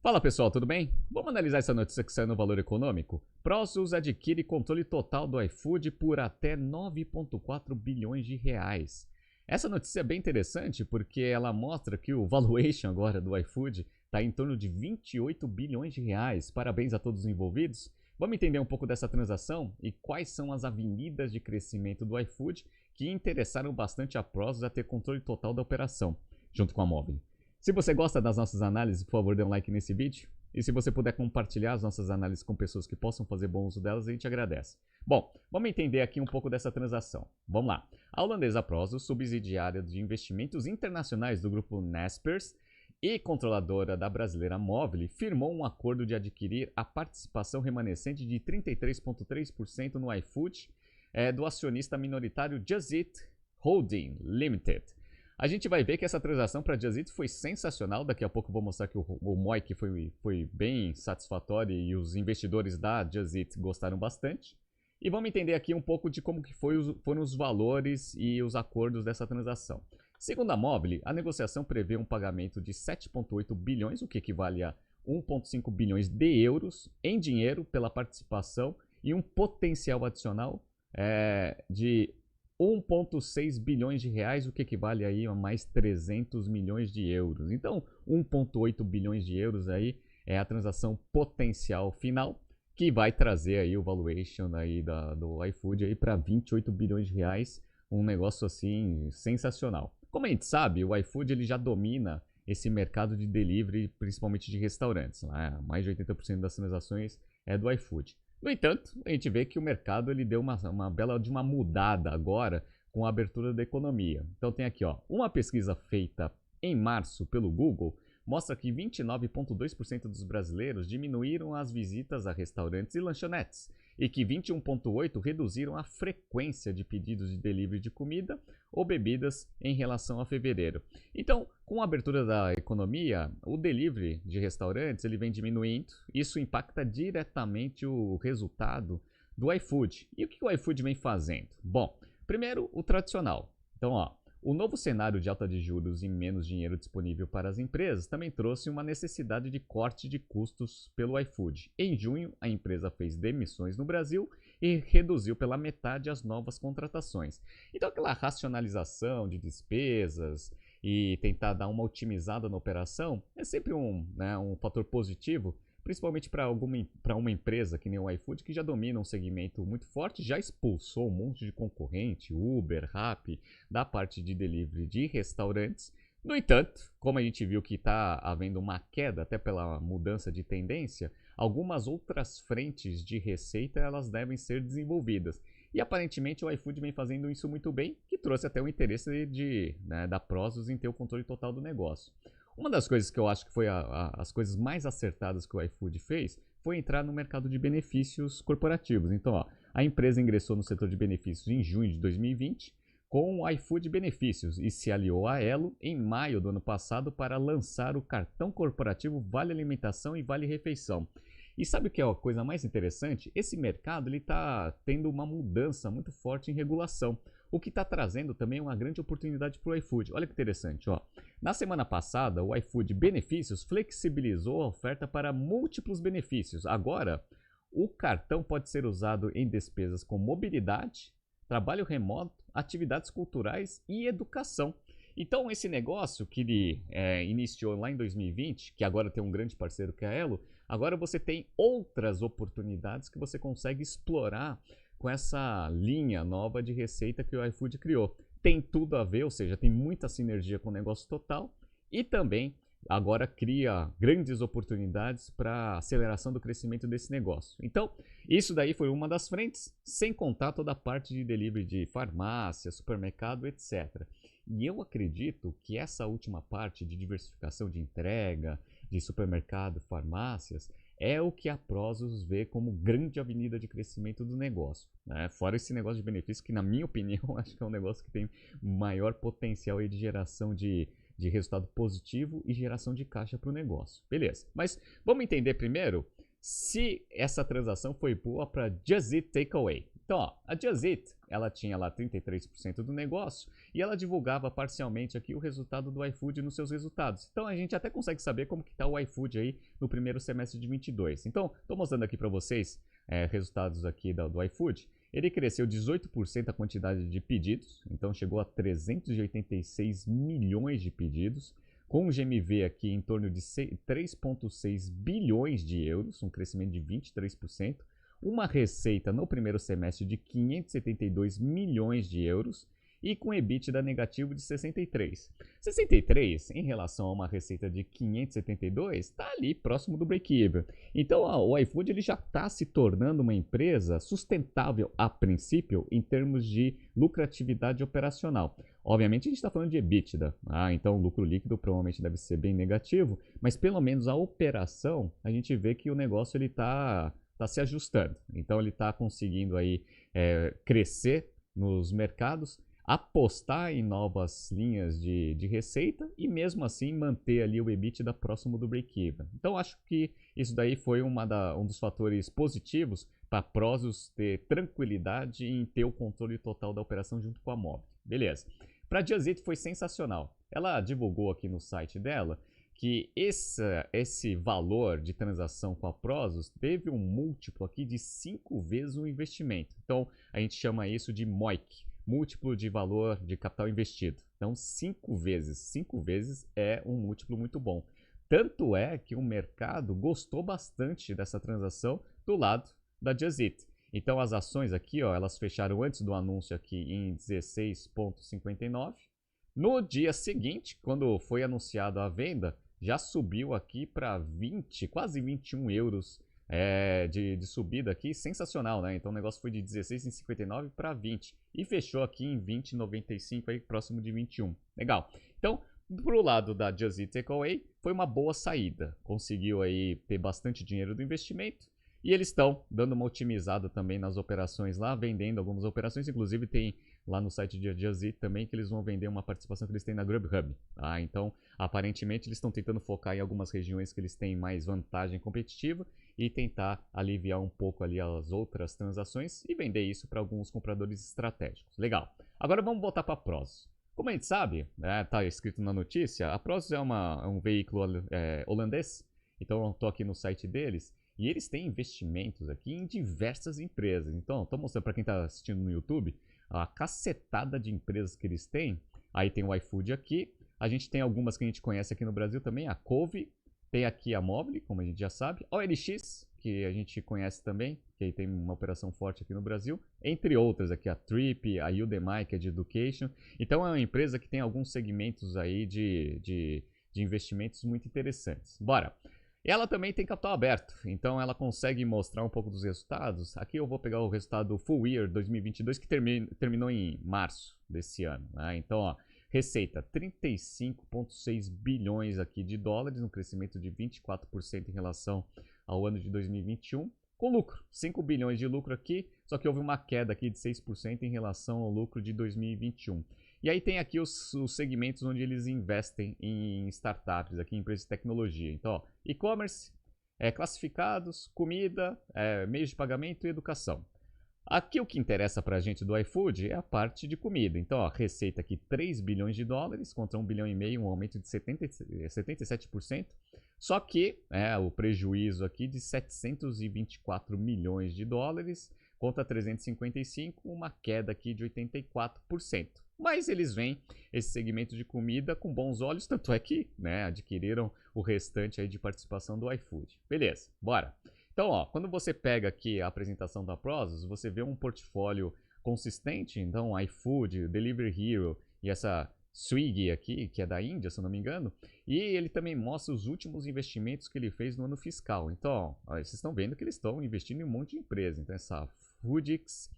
Fala pessoal, tudo bem? Vamos analisar essa notícia que saiu no Valor Econômico? Prosus adquire controle total do iFood por até 9,4 bilhões de reais. Essa notícia é bem interessante porque ela mostra que o valuation agora do iFood está em torno de 28 bilhões de reais. Parabéns a todos os envolvidos. Vamos entender um pouco dessa transação e quais são as avenidas de crescimento do iFood que interessaram bastante a Prosus a ter controle total da operação, junto com a Móvel. Se você gosta das nossas análises, por favor, dê um like nesse vídeo. E se você puder compartilhar as nossas análises com pessoas que possam fazer bom uso delas, a gente agradece. Bom, vamos entender aqui um pouco dessa transação. Vamos lá. A holandesa Prosus, subsidiária de investimentos internacionais do grupo Naspers e controladora da brasileira Móvel, firmou um acordo de adquirir a participação remanescente de 33,3% no iFood do acionista minoritário Just Eat Holding Limited. A gente vai ver que essa transação para Just Eat foi sensacional. Daqui a pouco eu vou mostrar que o MOIC foi bem satisfatório e os investidores da Just Eat gostaram bastante. E vamos entender aqui um pouco de como que foram os valores e os acordos dessa transação. Segundo a Móvel, a negociação prevê um pagamento de 7,8 bilhões, o que equivale a 1,5 bilhões de euros em dinheiro pela participação e um potencial adicional de 1,6 bilhões de reais, o que equivale aí a mais 300 milhões de euros. Então, 1,8 bilhões de euros aí é a transação potencial final, que vai trazer aí o valuation aí do iFood aí para 28 bilhões de reais, um negócio assim sensacional. Como a gente sabe, o iFood ele já domina esse mercado de delivery, principalmente de restaurantes, né? Mais de 80% das transações é do iFood. No entanto, a gente vê que o mercado ele deu uma bela de uma mudada agora com a abertura da economia. Então tem aqui, ó, uma pesquisa feita em março pelo Google mostra que 29,2% dos brasileiros diminuíram as visitas a restaurantes e lanchonetes e que 21,8% reduziram a frequência de pedidos de delivery de comida ou bebidas em relação a fevereiro. Então, com a abertura da economia, o delivery de restaurantes ele vem diminuindo. Isso impacta diretamente o resultado do iFood. E o que o iFood vem fazendo? Bom, primeiro o tradicional. Então, ó, o novo cenário de alta de juros e menos dinheiro disponível para as empresas também trouxe uma necessidade de corte de custos pelo iFood. Em junho, a empresa fez demissões no Brasil e reduziu pela metade as novas contratações. Então, aquela racionalização de despesas e tentar dar uma otimizada na operação é sempre um fator positivo, principalmente para uma empresa que nem o iFood, que já domina um segmento muito forte, já expulsou um monte de concorrente, Uber, Rappi, da parte de delivery de restaurantes. No entanto, como a gente viu que está havendo uma queda, até pela mudança de tendência, algumas outras frentes de receita elas devem ser desenvolvidas. E aparentemente o iFood vem fazendo isso muito bem, que trouxe até o interesse da Prosus em ter o controle total do negócio. Uma das coisas que eu acho que foi as coisas mais acertadas que o iFood fez foi entrar no mercado de benefícios corporativos. Então, ó, a empresa ingressou no setor de benefícios em junho de 2020 com o iFood Benefícios e se aliou à Elo em maio do ano passado para lançar o cartão corporativo Vale Alimentação e Vale Refeição. E sabe o que é a coisa mais interessante? Esse mercado está tendo uma mudança muito forte em regulação, o que está trazendo também uma grande oportunidade para o iFood. Olha que interessante, ó. Na semana passada, o iFood Benefícios flexibilizou a oferta para múltiplos benefícios. Agora, o cartão pode ser usado em despesas com mobilidade, trabalho remoto, atividades culturais e educação. Então, esse negócio que ele iniciou lá em 2020, que agora tem um grande parceiro que é a Elo, agora você tem outras oportunidades que você consegue explorar com essa linha nova de receita que o iFood criou. Tem tudo a ver, ou seja, tem muita sinergia com o negócio total e também agora cria grandes oportunidades para aceleração do crescimento desse negócio. Então, isso daí foi uma das frentes, sem contar toda a parte de delivery de farmácia, supermercado, etc. E eu acredito que essa última parte de diversificação de entrega, de supermercado, farmácias, é o que a Prosus vê como grande avenida de crescimento do negócio, né? Fora esse negócio de benefício que, na minha opinião, acho que é um negócio que tem maior potencial aí de geração de resultado positivo e geração de caixa para o negócio. Beleza, mas vamos entender primeiro se essa transação foi boa para Just Eat Takeaway. Então, ó, a Just Eat, ela tinha lá 33% do negócio e ela divulgava parcialmente aqui o resultado do iFood nos seus resultados. Então, a gente até consegue saber como que está o iFood aí no primeiro semestre de 22. Então, estou mostrando aqui para vocês resultados aqui do iFood. Ele cresceu 18% a quantidade de pedidos, então chegou a 386 milhões de pedidos, com um GMV aqui em torno de 3,6 bilhões de euros, um crescimento de 23%, uma receita no primeiro semestre de 572 milhões de euros e com EBITDA negativo de 63. 63, em relação a uma receita de 572, está ali próximo do break-even. Então o iFood ele já está se tornando uma empresa sustentável a princípio em termos de lucratividade operacional. Obviamente a gente está falando de EBITDA, então o lucro líquido provavelmente deve ser bem negativo, mas pelo menos a operação a gente vê que o negócio ele está se ajustando. Então ele está conseguindo aí crescer nos mercados, apostar em novas linhas de receita e mesmo assim manter ali o EBITDA próximo do break-even. Então acho que isso daí foi um dos fatores positivos para a Prosus ter tranquilidade em ter o controle total da operação junto com a Mob. Beleza. Para a Just Eat foi sensacional. Ela divulgou aqui no site dela que esse valor de transação com a Prosus teve um múltiplo aqui de 5 vezes o investimento. Então a gente chama isso de MOIC, múltiplo de valor de capital investido. Então 5 vezes é um múltiplo muito bom. Tanto é que o mercado gostou bastante dessa transação do lado da Just Eat. Então as ações aqui, ó, elas fecharam antes do anúncio aqui em 16,59. No dia seguinte, quando foi anunciado a venda, já subiu aqui para 20, quase 21 euros de subida aqui, sensacional, né? Então o negócio foi de 16,59 para 20 e fechou aqui em 20,95 aí próximo de 21. Legal. Então, pro lado da Just Eat Takeaway, foi uma boa saída. Conseguiu aí ter bastante dinheiro do investimento. E eles estão dando uma otimizada também nas operações lá, vendendo algumas operações. Inclusive tem lá no site de Just Eat também que eles vão vender uma participação que eles têm na Grubhub. Tá? Então, aparentemente, eles estão tentando focar em algumas regiões que eles têm mais vantagem competitiva e tentar aliviar um pouco ali as outras transações e vender isso para alguns compradores estratégicos. Legal. Agora vamos voltar para a Prosus. Como a gente sabe, está escrito na notícia, a Prosus é um veículo holandês. Então, eu estou aqui no site deles. E eles têm investimentos aqui em diversas empresas. Então, estou mostrando para quem está assistindo no YouTube a cacetada de empresas que eles têm. Aí tem o iFood aqui. A gente tem algumas que a gente conhece aqui no Brasil também. A Cove, tem aqui a Mobile, como a gente já sabe. A OLX, que a gente conhece também, que aí tem uma operação forte aqui no Brasil. Entre outras aqui a Trip, a Udemy, que é de Education. Então, é uma empresa que tem alguns segmentos aí de investimentos muito interessantes. Bora! Ela também tem capital aberto, então ela consegue mostrar um pouco dos resultados. Aqui eu vou pegar o resultado Full Year 2022, que terminou em março desse ano. Né? Então, ó, receita 35,6 bilhões aqui de dólares, um crescimento de 24% em relação ao ano de 2021. Com lucro, 5 bilhões de lucro aqui, só que houve uma queda aqui de 6% em relação ao lucro de 2021. E aí tem aqui os segmentos onde eles investem em startups, aqui em empresas de tecnologia. Então, e-commerce, classificados, comida, meios de pagamento e educação. Aqui o que interessa para a gente do iFood é a parte de comida. Então, ó, receita aqui 3 bilhões de dólares contra 1,5 bilhão, um aumento de 77%. Só que o prejuízo aqui de 724 milhões de dólares contra 355, uma queda aqui de 84%. Mas eles veem esse segmento de comida com bons olhos, tanto é que adquiriram o restante aí de participação do iFood. Beleza, bora. Então, ó, quando você pega aqui a apresentação da Prosus, você vê um portfólio consistente. Então, iFood, Delivery Hero e essa Swiggy aqui, que é da Índia, se eu não me engano. E ele também mostra os últimos investimentos que ele fez no ano fiscal. Então, ó, vocês estão vendo que eles estão investindo em um monte de empresa. Então, essa Foodix,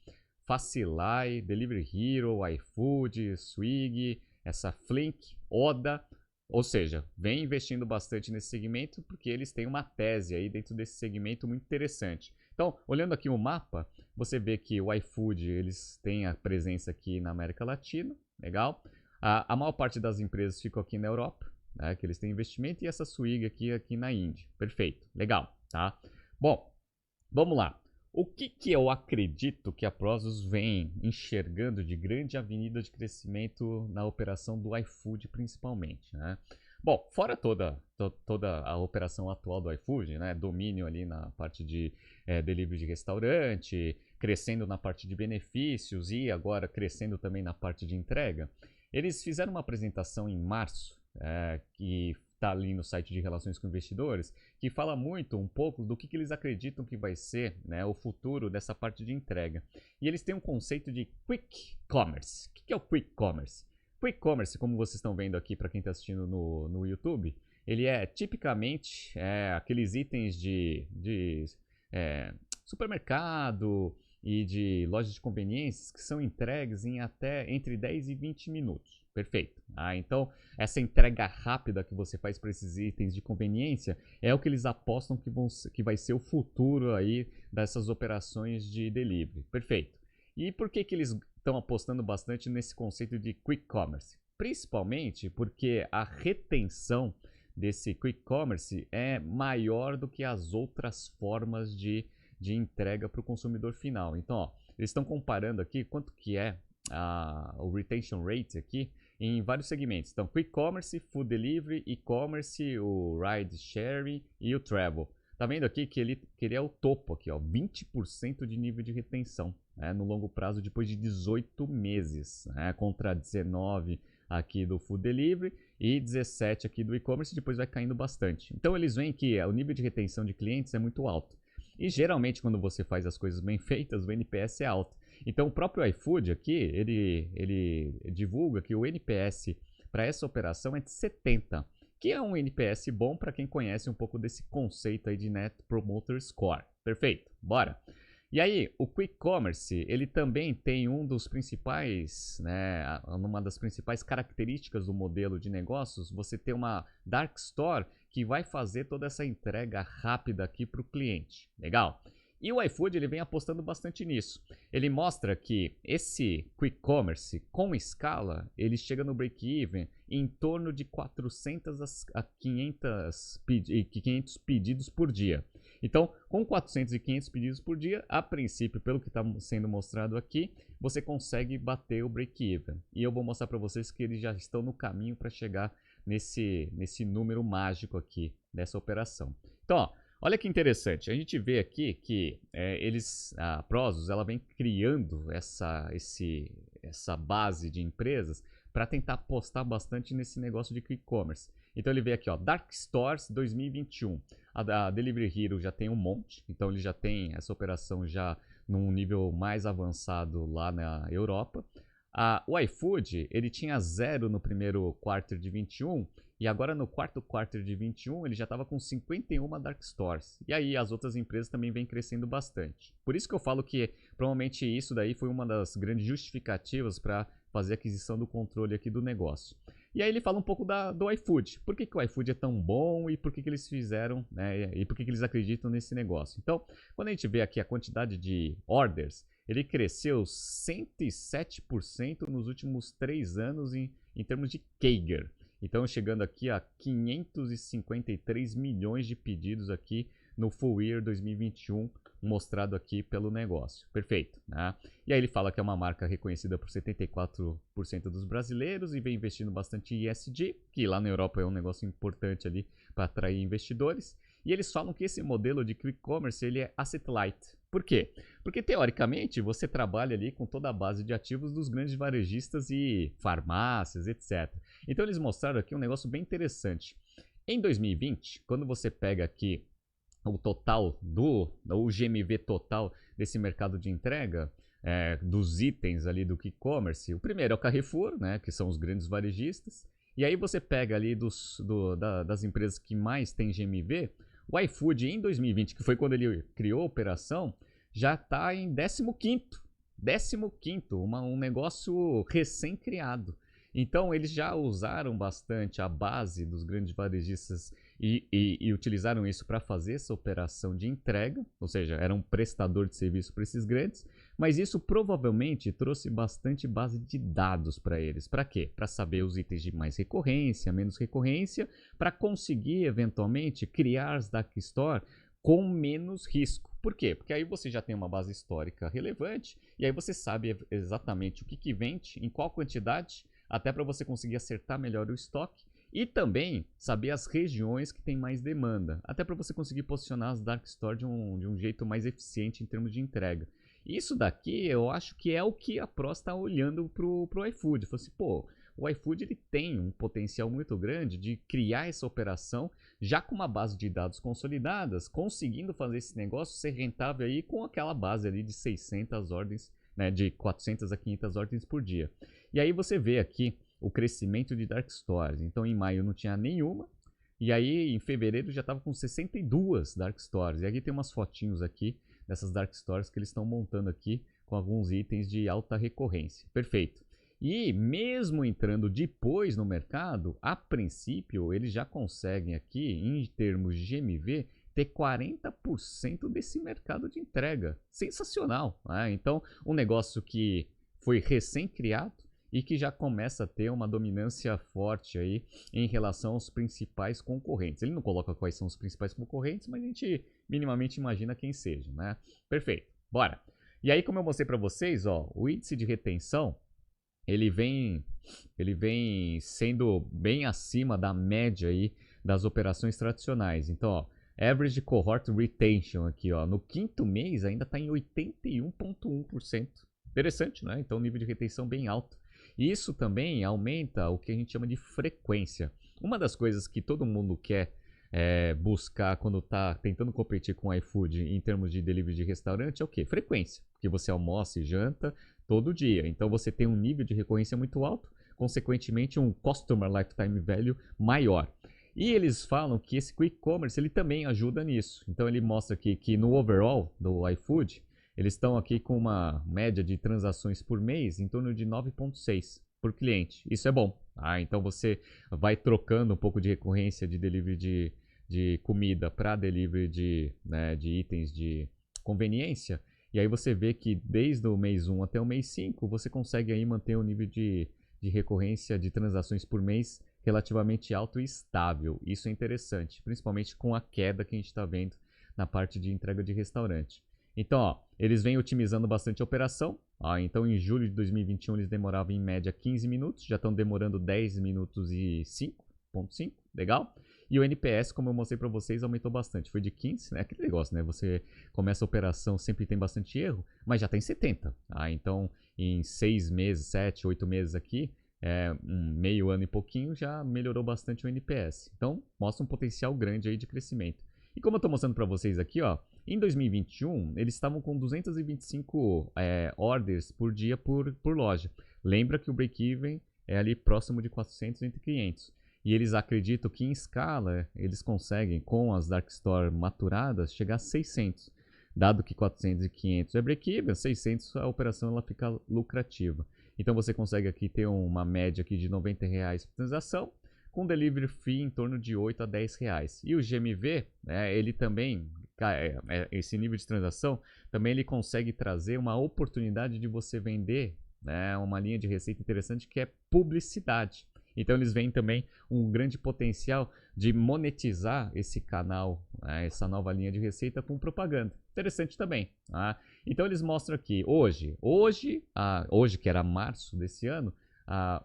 Facilai, Delivery Hero, iFood, Swiggy, essa Flink, Oda, ou seja, vem investindo bastante nesse segmento porque eles têm uma tese aí dentro desse segmento muito interessante. Então, olhando aqui o mapa, você vê que o iFood, eles têm a presença aqui na América Latina, legal? A maior parte das empresas ficam aqui na Europa, né, que eles têm investimento, e essa Swiggy aqui na Índia. Perfeito, legal, tá? Bom, vamos lá. O que eu acredito que a Prosus vem enxergando de grande avenida de crescimento na operação do iFood, principalmente, né? Bom, fora toda a operação atual do iFood, né? Domínio ali na parte de delivery de restaurante, crescendo na parte de benefícios e agora crescendo também na parte de entrega. Eles fizeram uma apresentação em março, que está ali no site de relações com investidores, que fala muito um pouco do que eles acreditam que vai ser, né, o futuro dessa parte de entrega. E eles têm um conceito de Quick Commerce. O que é o Quick Commerce? Quick Commerce, como vocês estão vendo aqui para quem está assistindo no YouTube, ele é tipicamente aqueles itens de supermercado e de lojas de conveniências que são entregues em até entre 10 e 20 minutos. Perfeito. Então, essa entrega rápida que você faz para esses itens de conveniência é o que eles apostam que vai ser o futuro aí dessas operações de delivery. Perfeito. E por que eles estão apostando bastante nesse conceito de Quick Commerce? Principalmente porque a retenção desse Quick Commerce é maior do que as outras formas de entrega para o consumidor final. Então, ó, eles estão comparando aqui quanto que é o retention rate aqui em vários segmentos. Então, Quick Commerce, Food Delivery, E-Commerce, o Ride Sharing e o Travel. Tá vendo aqui que ele é o topo aqui, ó, 20% de nível de retenção, né, no longo prazo depois de 18 meses, né, contra 19 aqui do Food Delivery e 17 aqui do E-Commerce, depois vai caindo bastante. Então eles veem que o nível de retenção de clientes é muito alto. E geralmente quando você faz as coisas bem feitas, o NPS é alto. Então o próprio iFood aqui, ele divulga que o NPS para essa operação é de 70, que é um NPS bom para quem conhece um pouco desse conceito aí de Net Promoter Score. Perfeito, bora! E aí, o Quick Commerce, ele também tem um dos principais, né, uma das principais características do modelo de negócios, você ter uma Dark Store que vai fazer toda essa entrega rápida aqui para o cliente. Legal? E o iFood ele vem apostando bastante nisso. Ele mostra que esse Quick Commerce, com escala, ele chega no break-even em torno de 400 a 500 pedidos por dia. Então, com 400 e 500 pedidos por dia, a princípio, pelo que está sendo mostrado aqui, você consegue bater o break-even. E eu vou mostrar para vocês que eles já estão no caminho para chegar nesse número mágico aqui dessa operação. Então, ó, olha que interessante, a gente vê aqui que a Prosus ela vem criando essa base de empresas para tentar apostar bastante nesse negócio de Quick Commerce. Então ele vê aqui, ó, Dark Stores 2021. A Delivery Hero já tem um monte, então ele já tem essa operação já num nível mais avançado lá na Europa. O iFood, ele tinha 0 no primeiro quarto de 21 e agora no quarto de 21 ele já estava com 51 Dark Stores. E aí as outras empresas também vêm crescendo bastante. Por isso que eu falo que provavelmente isso daí foi uma das grandes justificativas para fazer a aquisição do controle aqui do negócio. E aí ele fala um pouco do iFood. Por que o iFood é tão bom e por que eles fizeram, né? E por que eles acreditam nesse negócio. Então, quando a gente vê aqui a quantidade de orders, ele cresceu 107% nos últimos 3 anos em termos de CAGR. Então, chegando aqui a 553 milhões de pedidos aqui no full year 2021, mostrado aqui pelo negócio. Perfeito, né? E aí ele fala que é uma marca reconhecida por 74% dos brasileiros e vem investindo bastante em ESG, que lá na Europa é um negócio importante ali para atrair investidores. E eles falam que esse modelo de Quick Commerce ele é asset light. Por quê? Porque teoricamente você trabalha ali com toda a base de ativos dos grandes varejistas e farmácias, etc. Então eles mostraram aqui um negócio bem interessante. Em 2020, quando você pega aqui o total o GMV total desse mercado de entrega, dos itens ali do e-commerce, o primeiro é o Carrefour, né, que são os grandes varejistas, e aí você pega ali das empresas que mais tem GMV, o iFood em 2020, que foi quando ele criou a operação, já está em 15º, um negócio recém-criado. Então eles já usaram bastante a base dos grandes varejistas e utilizaram isso para fazer essa operação de entrega, ou seja, era um prestador de serviço para esses grandes, mas isso provavelmente trouxe bastante base de dados para eles. Para quê? Para saber os itens de mais recorrência, menos recorrência, para conseguir eventualmente criar as Dark Store com menos risco. Por quê? Porque aí você já tem uma base histórica relevante e aí você sabe exatamente o que vende, em qual quantidade, até para você conseguir acertar melhor o estoque e também saber as regiões que tem mais demanda, até para você conseguir posicionar as dark store de um jeito mais eficiente em termos de entrega. Isso daqui eu acho que é o que a Pros está olhando pro iFood. Falou assim, pô, o iFood ele tem um potencial muito grande de criar essa operação já com uma base de dados consolidadas, conseguindo fazer esse negócio ser rentável aí com aquela base ali de 600 ordens, né, de 400 a 500 ordens por dia. E aí você vê aqui o crescimento de dark stores. Então em maio não tinha nenhuma, e aí em fevereiro já estava com 62 dark stores. E aqui tem umas fotinhos aqui dessas dark stores que eles estão montando aqui com alguns itens de alta recorrência. Perfeito. E mesmo entrando depois no mercado, a princípio eles já conseguem aqui, em termos de GMV, ter 40% desse mercado de entrega. Sensacional, né? Então, um negócio que foi recém-criado e que já começa a ter uma dominância forte aí em relação aos principais concorrentes. Ele não coloca quais são os principais concorrentes, mas a gente minimamente imagina quem seja, né? Perfeito, bora! E aí, como eu mostrei para vocês, ó, o índice de retenção ele vem sendo bem acima da média aí das operações tradicionais. Então, ó, average cohort retention aqui, ó, no quinto mês ainda está em 81,1%. Interessante, né? Então, nível de retenção bem alto. E isso também aumenta o que a gente chama de frequência. Uma das coisas que todo mundo quer buscar quando está tentando competir com o iFood em termos de delivery de restaurante é o quê? Frequência. Porque você almoça e janta todo dia. Então você tem um nível de recorrência muito alto, consequentemente um Customer Lifetime Value maior. E eles falam que esse Quick Commerce ele também ajuda nisso. Então ele mostra aqui que no overall do iFood, eles estão aqui com uma média de transações por mês em torno de 9,6 por cliente. Isso é bom. Então você vai trocando um pouco de recorrência de delivery de comida para delivery de itens de conveniência. E aí você vê que desde o mês 1 até o mês 5, você consegue aí manter o nível de recorrência de transações por mês relativamente alto e estável. Isso é interessante, principalmente com a queda que a gente está vendo na parte de entrega de restaurante. Então, ó, eles vêm otimizando bastante a operação. Então, em julho de 2021, eles demoravam em média 15 minutos, já estão demorando 10 minutos e 5,5, legal? E o NPS, como eu mostrei para vocês, aumentou bastante. Foi de 15, né? Aquele negócio, né? Você começa a operação, sempre tem bastante erro, mas já tem 70. Então, em 6 meses, 7, 8 meses aqui, meio ano e pouquinho, já melhorou bastante o NPS. Então, mostra um potencial grande aí de crescimento. E como eu estou mostrando para vocês aqui, ó, em 2021, eles estavam com 225 orders por dia por loja. Lembra que o break-even é ali próximo de 400 entre clientes. E eles acreditam que em escala eles conseguem, com as Dark Store maturadas, chegar a 600. Dado que 400 e 500 é break-even, 600 a operação ela fica lucrativa. Então você consegue aqui ter uma média aqui de R$90 por transação, com delivery fee em torno de 8 a 10 reais. E o GMV, ele também, esse nível de transação, também ele consegue trazer uma oportunidade de você vender uma linha de receita interessante que é publicidade. Então eles veem também um grande potencial de monetizar esse canal, essa nova linha de receita com propaganda. Interessante também. Então eles mostram aqui, hoje que era março desse ano,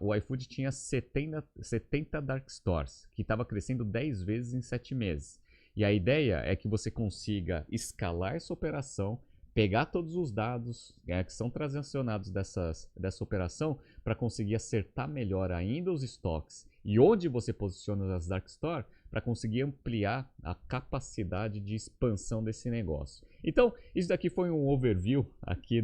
o iFood tinha 70 dark stores, que estava crescendo 10 vezes em 7 meses. E a ideia é que você consiga escalar essa operação, pegar todos os dados que são transacionados dessa operação para conseguir acertar melhor ainda os estoques e onde você posiciona as dark store para conseguir ampliar a capacidade de expansão desse negócio. Então, isso daqui foi um overview aqui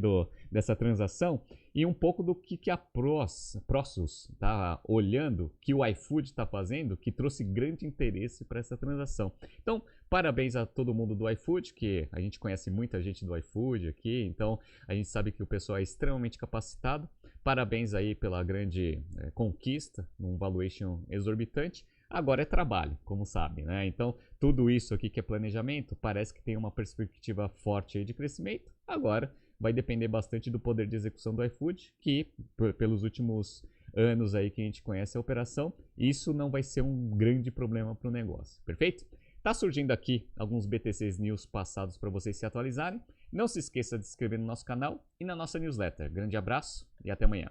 dessa transação e um pouco do que a Prosus está olhando, que o iFood está fazendo, que trouxe grande interesse para essa transação. Então, parabéns a todo mundo do iFood, que a gente conhece muita gente do iFood aqui, então a gente sabe que o pessoal é extremamente capacitado. Parabéns aí pela grande conquista, num valuation exorbitante. Agora é trabalho, como sabe, né? Então, tudo isso aqui que é planejamento, parece que tem uma perspectiva forte aí de crescimento. Agora, vai depender bastante do poder de execução do iFood, que pelos últimos anos aí que a gente conhece a operação, isso não vai ser um grande problema para o negócio, perfeito? Tá surgindo aqui alguns BTCs News passados para vocês se atualizarem. Não se esqueça de se inscrever no nosso canal e na nossa newsletter. Grande abraço e até amanhã.